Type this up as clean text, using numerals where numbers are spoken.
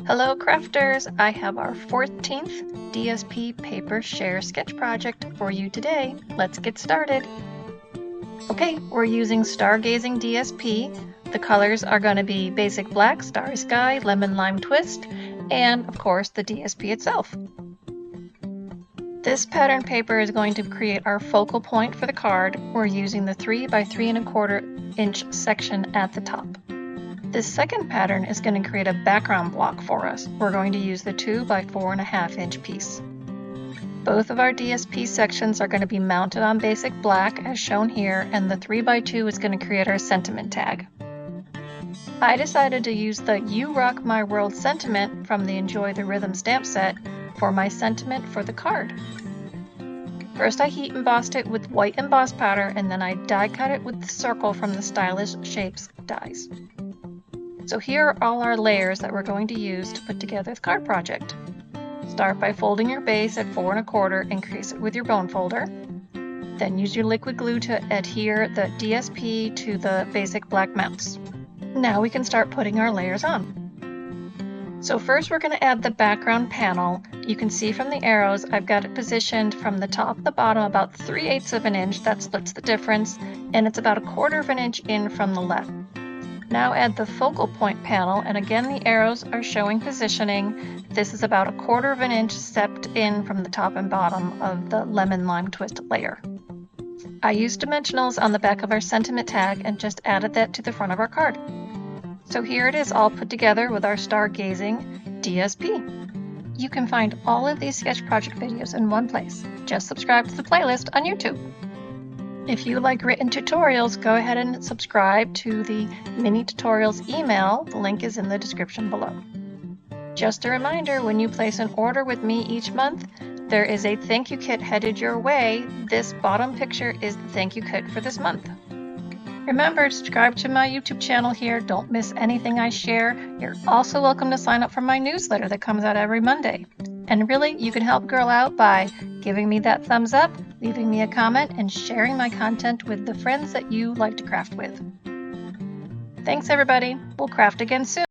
Hello crafters! I have our 14th DSP Paper Share sketch project for you today. Let's get started. Okay, we're using Stargazing DSP. The colors are going to be basic black, starry sky, lemon lime twist, and of course the DSP itself. This pattern paper is going to create our focal point for the card. We're using the 3 by 3 1/4 inch section at the top. This second pattern is going to create a background block for us. We're going to use the 2 by 4 1/2 inch piece. Both of our DSP sections are going to be mounted on basic black as shown here, and the 3 by 2 is going to create our sentiment tag. I decided to use the You Rock My World sentiment from the Enjoy the Rhythm stamp set for my sentiment for the card. First I heat embossed it with white emboss powder, and then I die cut it with the circle from the Stylish Shapes dies. So here are all our layers that we're going to use to put together the card project. Start by folding your base at 4 1/4 and crease it with your bone folder. Then use your liquid glue to adhere the DSP to the basic black mounts. Now we can start putting our layers on. So first we're going to add the background panel. You can see from the arrows I've got it positioned from the top to the bottom about 3/8 of an inch. That splits the difference, and it's about 1/4 of an inch in from the left. Now add the focal point panel, and again the arrows are showing positioning. This is about 1/4 of an inch stepped in from the top and bottom of the lemon lime twist layer. I used dimensionals on the back of our sentiment tag and just added that to the front of our card. So here it is all put together with our Stargazing DSP. You can find all of these sketch project videos in one place. Just subscribe to the playlist on YouTube. If you like written tutorials, go ahead and subscribe to the mini tutorials email. The link is in the description below. Just a reminder, when you place an order with me each month, there is a thank you kit headed your way. This bottom picture is the thank you kit for this month. Remember to subscribe to my YouTube channel here. Don't miss anything I share. You're also welcome to sign up for my newsletter that comes out every Monday. And really, you can help Girl out by giving me that thumbs up, leaving me a comment, and sharing my content with the friends that you like to craft with. Thanks everybody. We'll craft again soon.